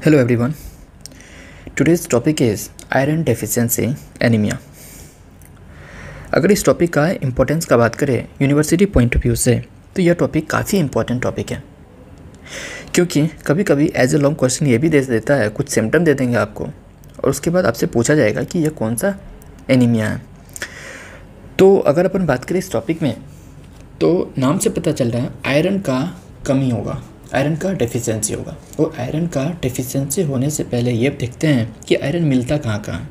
Hello everyone. Today's topic is iron deficiency anemia. अगर इस topic का इम्पोर्टेंस का बात करें यूनिवर्सिटी पॉइंट ऑफ व्यू से तो यह टॉपिक काफ़ी इम्पोर्टेंट टॉपिक है, क्योंकि कभी कभी एज ए लॉन्ग क्वेश्चन ये भी दे देता है, कुछ सिम्टम दे देंगे आपको और उसके बाद आपसे पूछा जाएगा कि यह कौन सा एनीमिया है। तो अगर अपन बात करें इस टॉपिक में तो नाम से पता चल रहा है आयरन का कमी होगा, आयरन का डेफिशिएंसी होगा। और आयरन का डेफिशिएंसी होने से पहले ये देखते हैं कि आयरन मिलता कहाँ कहाँ है।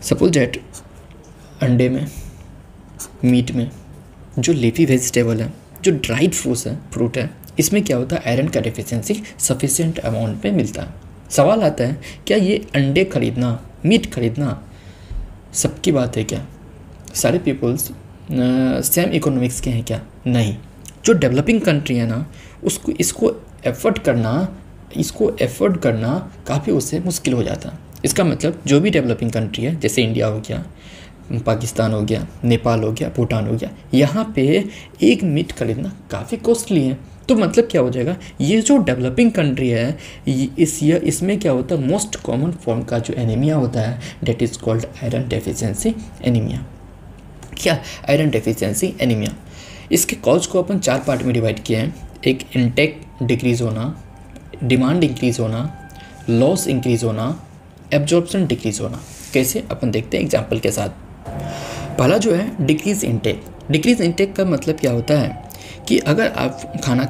सपोज दैट अंडे में, मीट में, जो लीफी वेजिटेबल है, जो ड्राइड फ्रूट है, इसमें क्या होता है, आयरन का डेफिशिएंसी सफिशिएंट अमाउंट में मिलता है। सवाल आता है क्या ये अंडे खरीदना, मीट खरीदना सबकी बात है क्या? सारे पीपल्स सेम इकोनॉमिक्स के हैं क्या? नहीं। जो डेवलपिंग कंट्री है ना, उसको इसको एफर्ट करना काफ़ी उससे मुश्किल हो जाता है। इसका मतलब जो भी डेवलपिंग कंट्री है, जैसे इंडिया हो गया, पाकिस्तान हो गया, नेपाल हो गया, भूटान हो गया, यहाँ पे एक मीट खरीदना काफ़ी कॉस्टली है। तो मतलब क्या हो जाएगा, ये जो डेवलपिंग कंट्री है इसमें क्या होता है, मोस्ट कॉमन फॉर्म का जो एनीमिया होता है that is called iron deficiency anaemia. क्या आयरन डेफिशिएंसी एनीमिया? इसके कॉज को अपन 4 पार्ट में डिवाइड किए हैं। एक इंटेक डिक्रीज़ होना, डिमांड इंक्रीज़ होना, लॉस इंक्रीज़ होना, एब्जॉर्प्शन डिक्रीज़ होना। कैसे, अपन देखते हैं एग्जांपल के साथ। पहला जो है डिक्रीज़ इंटेक। डिक्रीज़ इंटेक का मतलब क्या होता है कि अगर आप खाना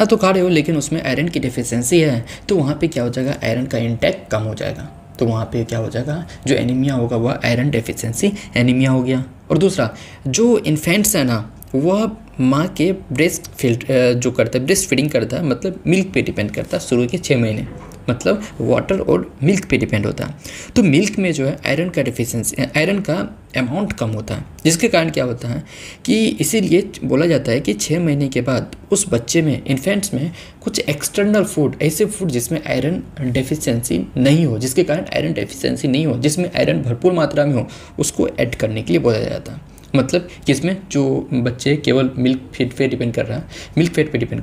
तो खा रहे हो लेकिन उसमें आयरन की डेफिशिएंसी है, तो वहाँ पे क्या हो जाएगा, आयरन का इंटेक कम हो जाएगा। तो वहाँ पे क्या हो जाएगा, जो एनीमिया होगा वह आयरन डेफिशिएंसी एनीमिया हो गया। और दूसरा, जो इन्फेंट्स है ना, वह माँ के ब्रेस्ट फीडिंग करता है, मतलब मिल्क पे डिपेंड करता है शुरू के 6 महीने, मतलब वाटर और मिल्क पे डिपेंड होता है। तो मिल्क में जो है आयरन का डेफिशिएंसी, आयरन का अमाउंट कम होता है, जिसके कारण क्या होता है कि इसीलिए बोला जाता है कि 6 महीने के बाद उस बच्चे में, इन्फेंट्स में, कुछ एक्सटर्नल फूड, ऐसे फूड जिसमें आयरन डेफिशिएंसी नहीं हो, जिसके कारण आयरन डेफिशिएंसी नहीं हो, जिसमें आयरन भरपूर मात्रा में हो, उसको ऐड करने के लिए बोला जाता है। मतलब किसमें, जो बच्चे केवल मिल्क फीड पे डिपेंड कर रहा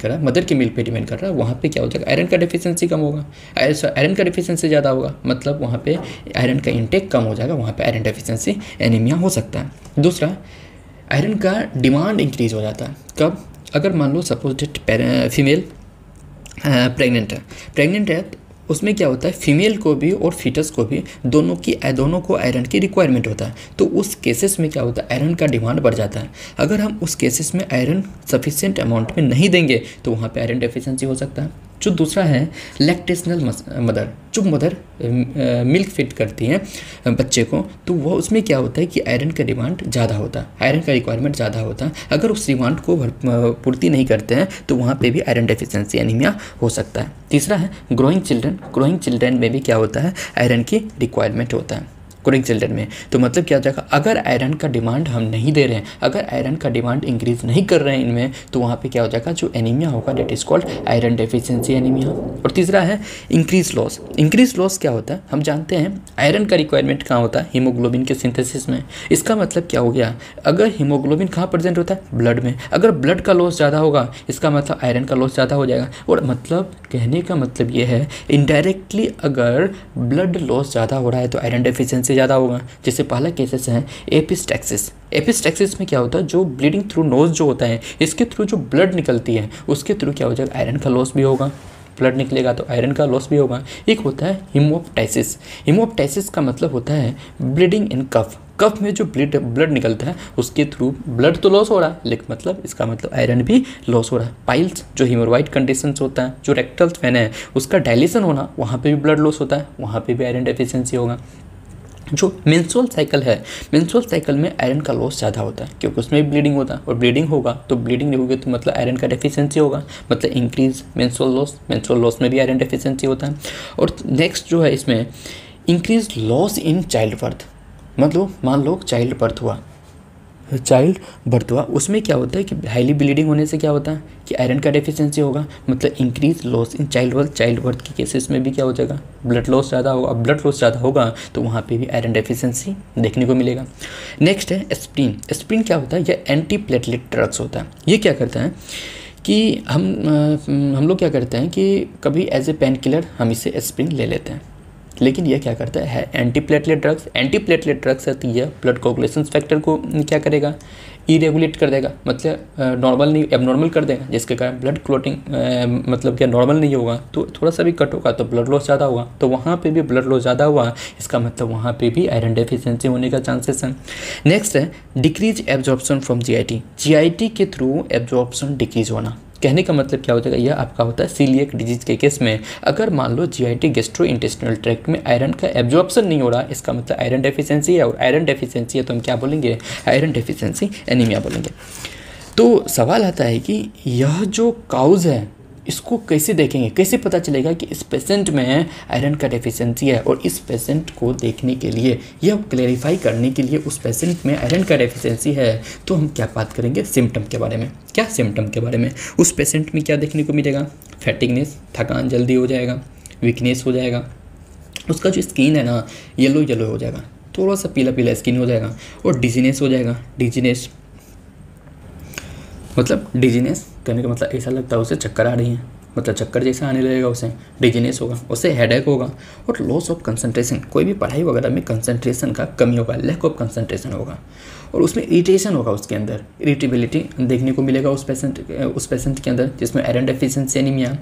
है, मदर के मिल्क पे डिपेंड कर रहा है, वहाँ पे क्या हो जाएगा, आयरन का डेफिशिएंसी कम होगा, आयरन का डेफिशिएंसी ज़्यादा होगा, मतलब वहाँ पे आयरन का इंटेक कम हो जाएगा, वहाँ पे आयरन डेफिशिएंसी एनीमिया हो सकता है। दूसरा, आयरन का डिमांड इंक्रीज़ हो जाता है। कब? अगर मान लो सपोज डेट फीमेल प्रेग्नेंट है, उसमें क्या होता है, फीमेल को भी और फीटस को भी दोनों को आयरन की रिक्वायरमेंट होता है। तो उस केसेस में क्या होता है, आयरन का डिमांड बढ़ जाता है। अगर हम उस केसेस में आयरन सफिशिएंट अमाउंट में नहीं देंगे तो वहाँ पे आयरन डेफिशिएंसी हो सकता है। जो दूसरा है लैक्टेशनल मदर, जो मदर मिल्क फीड करती हैं बच्चे को, तो वह उसमें क्या होता है कि आयरन का डिमांड ज़्यादा होता है, आयरन का रिक्वायरमेंट ज़्यादा होता है। अगर उस डिमांड को पूर्ति नहीं करते हैं तो वहाँ पे भी आयरन डेफिशिएंसी एनीमिया हो सकता है। तीसरा है ग्रोइंग चिल्ड्रन में भी क्या होता है, आयरन की रिक्वायरमेंट होता है ग्रोइंग चिल्ड्रन में। तो मतलब क्या हो जाएगा, अगर आयरन का डिमांड हम नहीं दे रहे हैं, अगर आयरन का डिमांड इंक्रीज़ नहीं कर रहे हैं इनमें, तो वहाँ पे क्या हो जाएगा, जो एनीमिया होगा that is called iron deficiency anaemia. और तीसरा है इंक्रीज लॉस क्या होता है, हम जानते हैं आयरन का रिक्वायरमेंट कहाँ होता है, हीमोग्लोबिन के सिंथेसिस में। इसका मतलब क्या हो गया, अगर हीमोग्लोबिन कहाँ प्रेजेंट होता है, ब्लड में। अगर ब्लड का लॉस ज़्यादा होगा, इसका मतलब आयरन का लॉस ज़्यादा हो जाएगा। और मतलब कहने का मतलब ये है, इनडायरेक्टली अगर ब्लड लॉस ज़्यादा हो रहा है तो आयरन डेफिशिएंसी ज़्यादा होगा। जैसे पहला केसेस है एपिस्टैक्सिस में क्या होता है, जो ब्लीडिंग थ्रू नोज जो होता है, इसके थ्रू जो ब्लड निकलती है उसके थ्रू क्या हो जाएगा, आयरन का लॉस भी होगा, ब्लड निकलेगा तो आयरन का लॉस भी होगा। एक होता है हीमोप्टाइसिस का मतलब होता है ब्लीडिंग इन कफ में जो ब्लड निकलता है उसके थ्रू ब्लड तो लॉस हो रहा है, लेकिन मतलब इसका मतलब आयरन भी लॉस हो रहा है। पाइल्स जो हीमोरॉइड कंडीशंस होता है, जो रेक्टल वेन है उसका डायलेशन होना, वहाँ पे भी ब्लड लॉस होता है, वहाँ पे भी आयरन डेफिशिएंसी होगा। जो मेंस्ट्रुअल साइकिल में आयरन का लॉस ज़्यादा होता है, क्योंकि उसमें भी ब्लीडिंग होता है, और ब्लीडिंग होगा तो ब्लीडिंग नहीं होगी तो मतलब आयरन का डेफिशिएंसी होगा, मतलब इंक्रीज मेंस्ट्रुअल लॉस में भी आयरन डेफिशिएंसी होता है। और नेक्स्ट जो है इसमें increase loss in child birth, मतलब मान लो चाइल्ड बर्थ हुआ, उसमें क्या होता है कि हाईली ब्लीडिंग होने से क्या होता है कि आयरन का डेफिशिएंसी होगा, मतलब increase loss in child birth के केसेस में भी क्या हो जाएगा, ब्लड लॉस ज़्यादा होगा। अब ब्लड लॉस ज़्यादा होगा तो वहाँ पे भी आयरन डेफिशिएंसी देखने को मिलेगा। नेक्स्ट है एस्प्रिन क्या होता है, यह एंटी प्लेटलेट ड्रग्स होता है। ये क्या करता है कि हम लोग क्या करते हैं कि कभी एज ए पेन किलर हम इसे एस्प्रिन ले लेते हैं, लेकिन यह क्या करता है एंटीप्लेटलेट ड्रग्स। एंटीप्लेटलेट ड्रग्स है तो यह ब्लड कोगुलेशन फैक्टर को क्या करेगा, इरेगुलेट कर देगा, मतलब नॉर्मल नहीं एबनॉर्मल कर देगा, जिसके कारण ब्लड क्लोटिंग मतलब क्या नॉर्मल नहीं होगा, तो थोड़ा सा भी कट होगा तो ब्लड लॉस ज़्यादा होगा, तो वहाँ पे भी ब्लड लॉस ज़्यादा हुआ, इसका मतलब वहाँ पे भी आयरन डेफिशिएंसी होने का चांसेस है। नेक्स्ट है decrease absorption from GIT. GIT के थ्रू एब्जॉर्प्शन डिक्रीज होना, कहने का मतलब क्या होता है, यह आपका होता है सीलिएक डिजीज के केस में। अगर मान लो जीआईटी गैस्ट्रो इंटेस्टिनल ट्रैक्ट में आयरन का एब्जॉर्प्शन नहीं हो रहा, इसका मतलब आयरन डेफिशिएंसी है, और आयरन डेफिशिएंसी है तो हम क्या बोलेंगे, आयरन डेफिशिएंसी एनीमिया बोलेंगे। तो सवाल आता है कि यह जो काउज है इसको कैसे देखेंगे, कैसे पता चलेगा कि इस पेशेंट में आयरन का डेफिशिएंसी है, और इस पेशेंट को देखने के लिए, यह क्लेरिफाई करने के लिए उस पेशेंट में आयरन का डेफिशिएंसी है, तो हम क्या बात करेंगे, सिम्टम के बारे में। क्या सिम्टम के बारे में, उस पेशेंट में क्या देखने को मिलेगा, फैटिगनेस, थकान जल्दी हो जाएगा, वीकनेस हो जाएगा, उसका जो स्किन है ना येलो येलो हो जाएगा, थोड़ा सा पीला पीला स्किन हो जाएगा, और डिजीनेस हो जाएगा। डिजीनेस मतलब डिजीनेस करने का मतलब ऐसा लगता है उसे चक्कर आ रही है, मतलब चक्कर जैसा आने लगेगा उसे, डिजीनेस होगा, उसे हेडेक होगा, और लॉस ऑफ कंसंट्रेशन, कोई भी पढ़ाई वगैरह में कंसंट्रेशन का कमी होगा, लैक ऑफ कंसंट्रेशन होगा, और उसमें इरिटेशन होगा, उसके अंदर इरिटेबिलिटी देखने को मिलेगा उस पेशेंट के अंदर जिसमें आयरन डेफिशिएंसी एनीमिया।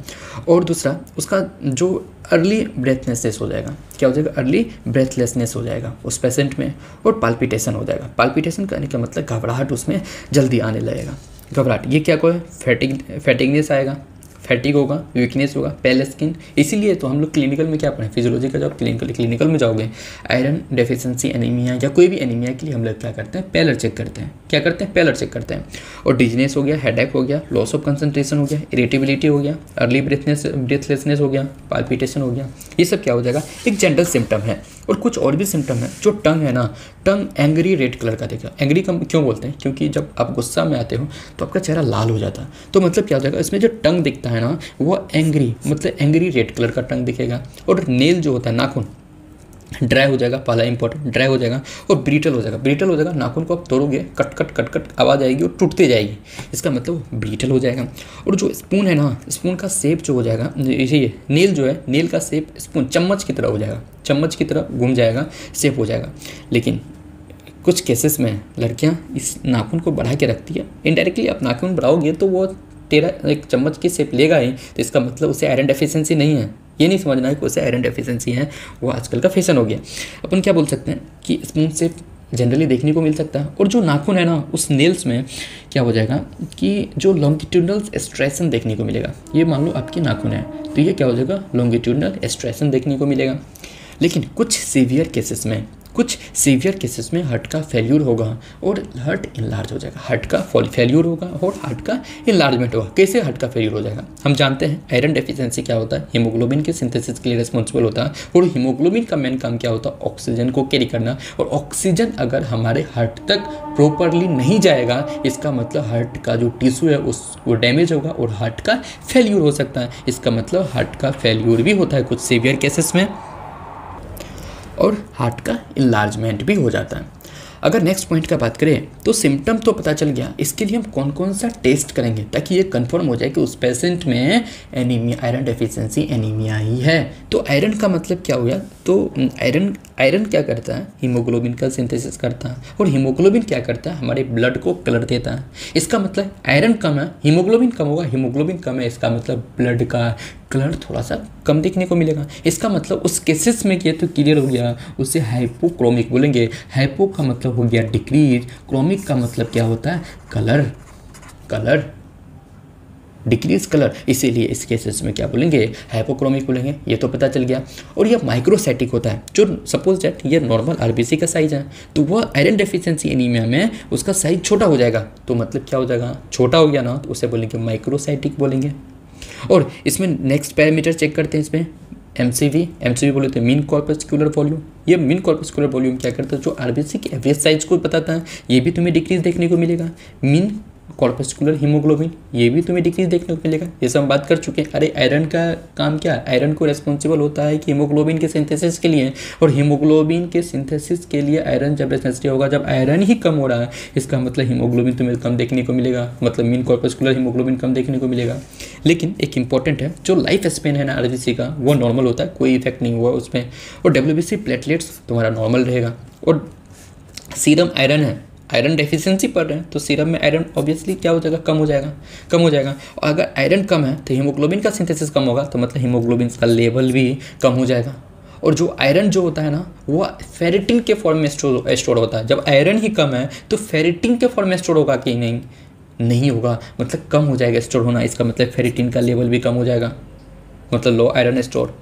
और दूसरा उसका जो अर्ली ब्रेथलेसनेस हो जाएगा, क्या हो जाएगा, अर्ली ब्रेथलेसनेस हो जाएगा उस पेशेंट में, और पाल्पिटेशन हो जाएगा। पाल्पिटेशन करने का मतलब घबराहट उसमें जल्दी आने लगेगा, घबराहट, ये क्या कोई फैटिगनेस आएगा, फैटिक होगा, वीकनेस होगा, पेल स्किन। इसीलिए तो हम लोग क्लिनिकल में क्या पढ़ें, फिजियोलॉजी का जब क्लिनिकल में जाओगे आयरन डेफिशिएंसी एनीमिया या कोई भी एनीमिया के लिए हम लोग क्या करते हैं, पेलर चेक करते हैं, क्या करते हैं, पेलर चेक करते हैं। और डिजीनेस हो गया, हेडेक हो गया, लॉस ऑफ कंसंट्रेशन हो गया, इरिटेबिलिटी हो गया, अर्ली ब्रेथलेसनेस हो गया, पाल्पिटेशन हो गया, ये सब क्या हो जाएगा, एक जनरल सिम्टम है। और कुछ और भी सिम्टम है, जो टंग है ना, टंग एंग्री रेड कलर का देखा, एंग्री का क्यों बोलते हैं, क्योंकि जब आप गुस्सा में आते हो तो आपका चेहरा लाल हो जाता है, तो मतलब क्या हो जाएगा, इसमें जो टंग दिखता है ना वो एंग्री, मतलब एंग्री रेड कलर का टंग दिखेगा। और नेल जो होता है, नाखून ड्राई हो जाएगा, पहला इंपॉर्टेंट, ड्राई हो जाएगा, और ब्रीटल हो जाएगा। ब्रीटल हो जाएगा, नाखून को आप तोड़ोगे कट कट कट कट आवाज़ आएगी और टूटते जाएगी, इसका मतलब ब्रीटल हो जाएगा। और जो स्पून है ना, स्पून का शेप जो हो जाएगा, ये नेल जो है, नेल का शेप स्पून चम्मच की तरह हो जाएगा, चम्मच की तरह घूम जाएगा, शेप हो जाएगा। लेकिन कुछ केसेस में लड़कियां इस नाखून को बढ़ा के रखती है, इनडायरेक्टली आप नाखून बढ़ाओगे तो वो तेरा एक चम्मच की शेप लेगा ही, तो इसका मतलब उसे आयरन डेफिशिएंसी नहीं है, ये नहीं समझना है कि उसे आयरन डेफिशिएंसी है, वो आजकल का फैशन हो गया। अपन क्या बोल सकते हैं कि स्पून शेप जनरली देखने को मिल सकता है। और जो नाखून है ना, उस नेल्स में क्या हो जाएगा कि जो लॉन्गिट्यूडनल एस्ट्रेशन देखने को मिलेगा, ये मान लो आपकी नाखून है तो ये क्या हो जाएगा, लॉन्गिट्यूडनल एस्ट्रेशन देखने को मिलेगा। लेकिन कुछ सीवियर केसेस में हार्ट का फेल्यूर होगा और हार्ट इनलार्ज हो जाएगा, हार्ट का फेल्यूर होगा और हार्ट का इनलार्जमेंट होगा। कैसे हार्ट का फेल्यूर हो जाएगा, हम जानते हैं आयरन डेफिशिएंसी क्या होता है, हीमोग्लोबिन के सिंथेसिस के लिए रिस्पॉन्सिबल होता है, और हीमोग्लोबिन का मेन काम क्या होता है, ऑक्सीजन को कैरी करना। और ऑक्सीजन अगर हमारे हार्ट तक प्रॉपरली नहीं जाएगा, इसका मतलब हार्ट का जो टिश्यू है वो डैमेज होगा और हार्ट का फेल्यूर हो सकता है। इसका मतलब हार्ट का फेल्यूर भी होता है कुछ सीवियर केसेस में, और हार्ट का इनलार्जमेंट भी हो जाता है। अगर नेक्स्ट पॉइंट का बात करें तो सिम्टम तो पता चल गया, इसके लिए हम कौन कौन सा टेस्ट करेंगे ताकि ये कंफर्म हो जाए कि उस पेशेंट में एनीमिया, आयरन डेफिशिएंसी एनीमिया ही है। तो आयरन का मतलब क्या हो गया, तो आयरन क्या करता है, हीमोग्लोबिन का सिंथेसिस करता है, और हीमोग्लोबिन क्या करता है, हमारे ब्लड को कलर देता है। इसका मतलब आयरन कम है, हीमोग्लोबिन कम होगा, हीमोग्लोबिन कम है, इसका मतलब ब्लड का कलर थोड़ा सा कम देखने को मिलेगा। इसका मतलब उस केसेस में किया तो क्लियर हो गया, उसे हाइपोक्रोमिक बोलेंगे। हाइपो का मतलब हो गया डिक्रीज, क्रोमिक का मतलब क्या होता है, कलर डिक्रीज कलर, इसीलिए इस केसेस में क्या बोलेंगे, हाइपोक्रोमिक बोलेंगे। ये तो पता चल गया। और ये माइक्रोसाइटिक होता है, जो सपोज दैट ये नॉर्मल आरबीसी का साइज है तो वह आयरन डेफिशिएंसी एनीमिया में उसका साइज छोटा हो जाएगा, तो मतलब क्या हो जाएगा, छोटा हो गया ना, तो उसे बोलेंगे माइक्रोसाइटिक बोलेंगे। और इसमें नेक्स्ट पैरामीटर चेक करते हैं, इसमें एमसीवी बोले तो मीन कॉर्पस्कुलर वॉल्यूम। ये मीन कॉर्पस्कुलर वॉल्यूम क्या करता है, जो आरबीसी की एवरेज साइज को बताता है, ये भी तुम्हें डिक्रीज देखने को मिलेगा। मीन कॉर्पस्कुलर हीमोग्लोबिन, ये भी तुम्हें डिक्रीज देखने को मिलेगा। जैसे हम बात कर चुके हैं, अरे आयरन का काम क्या है, आयरन को रेस्पॉन्सिबल होता है कि हीमोग्लोबिन के सिंथेसिस के लिए, और हीमोग्लोबिन के सिंथेसिस के लिए आयरन जब नेसेसरी होगा, जब आयरन ही कम हो रहा है, इसका मतलब हीमोग्लोबिन तुम्हें कम देखने को मिलेगा, मतलब मीन कॉर्पस्कुलर हीमोग्लोबिन कम देखने को मिलेगा। लेकिन एक इंपॉर्टेंट है, जो लाइफ स्पेन है ना आरबीसी का, वो नॉर्मल होता है, कोई इफेक्ट नहीं हुआ उसमें, और डब्ल्यूबीसी प्लेटलेट्स तुम्हारा नॉर्मल रहेगा। और सीरम आयरन है, आयरन डेफिशिएंसी पड़ रहे हैं तो सीरम में आयरन ऑब्वियसली क्या हो जाएगा, कम हो जाएगा। और अगर आयरन कम है तो हीमोग्लोबिन का सिंथेसिस कम होगा, तो मतलब हीमोग्लोबिन का लेवल भी कम हो जाएगा। और जो आयरन जो होता है ना, वो फेरिटिन के फॉर्म में स्टोर होता है। जब आयरन ही कम है तो फेरिटिन के फॉर्म में स्टोर होगा कि नहीं होगा, मतलब कम हो जाएगा स्टोर होना, इसका मतलब फेरिटिन का लेवल भी कम हो जाएगा, मतलब लो आयरन स्टोर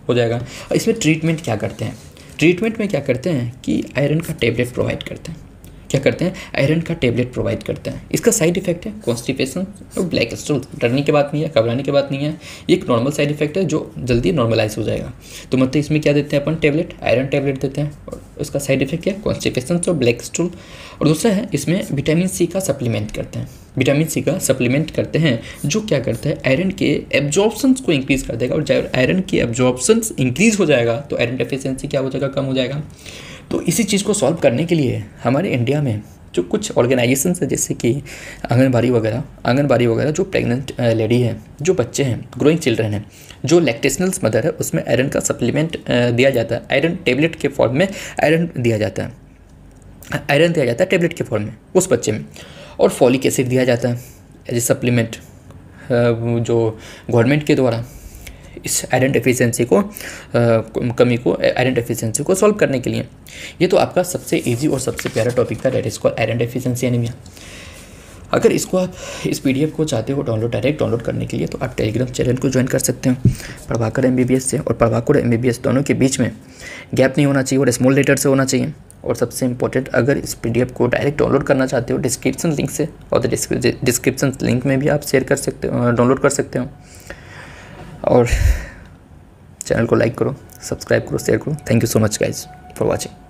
हो जाएगा। और इसमें ट्रीटमेंट क्या करते हैं, ट्रीटमेंट में क्या करते हैं कि आयरन का टेबलेट प्रोवाइड करते हैं। क्या करते हैं, आयरन का टेबलेट प्रोवाइड करते हैं। इसका साइड इफेक्ट है कॉन्स्टिपेशन और ब्लैक स्टूल। डरने की बात नहीं है, घबराने की बात नहीं है, ये एक नॉर्मल साइड इफेक्ट है जो जल्दी नॉर्मलाइज हो जाएगा। तो मतलब इसमें क्या देते हैं अपन, टेबलेट, आयरन टेबलेट देते हैं, और उसका साइड इफेक्ट क्या है, कॉन्स्टिपेशन और ब्लैक स्टूल। और दूसरा है, इसमें विटामिन सी का सप्लीमेंट करते हैं, विटामिन सी का सप्लीमेंट करते हैं, जो क्या करता है, आयरन के एब्जॉर्प्शन को इंक्रीज़ कर देगा। और जब आयरन की एब्जॉर्प्शन इंक्रीज़ हो जाएगा तो आयरन डेफिशिएंसी क्या हो जाएगा, कम हो जाएगा। तो इसी चीज़ को सॉल्व करने के लिए हमारे इंडिया में जो कुछ ऑर्गेनाइजेशंस है, जैसे कि आंगनबाड़ी वगैरह, जो प्रेग्नेंट लेडी है, जो बच्चे हैं, ग्रोइंग चिल्ड्रन हैं, जो लैक्टेशनल मदर है, उसमें आयरन का सप्लीमेंट दिया जाता है, आयरन टेबलेट के फॉर्म में आयरन दिया जाता है टेबलेट के फॉर्म में उस बच्चे में। और फॉलिक एसिड दिया जाता है एज ए सप्लीमेंट, जो गवर्नमेंट के द्वारा इस आयरन डेफिशिएंसी को आयरन डेफिशिएंसी को सॉल्व करने के लिए। ये तो आपका सबसे इजी और सबसे प्यारा टॉपिक था, that is called iron deficiency anaemia. अगर इसको आप इस पीडीएफ को चाहते हो डायरेक्ट डाउनलोड करने के लिए, तो आप टेलीग्राम चैनल को ज्वाइन कर सकते हो। प्रभाकर एमबीबीएस से और प्रभाकर एमबीबीएस दोनों के बीच में गैप नहीं होना चाहिए और स्मॉल लेटर से होना चाहिए। और सबसे इंपॉर्टेंट, अगर इस पीडीएफ को डायरेक्ट डाउनलोड करना चाहते हो डिस्क्रिप्शन लिंक से, और डिस्क्रिप्शन लिंक में भी आप शेयर कर सकते हो, डाउनलोड कर सकते हो। और चैनल को लाइक करो, सब्सक्राइब करो, शेयर करो। Thank you so much guys for watching.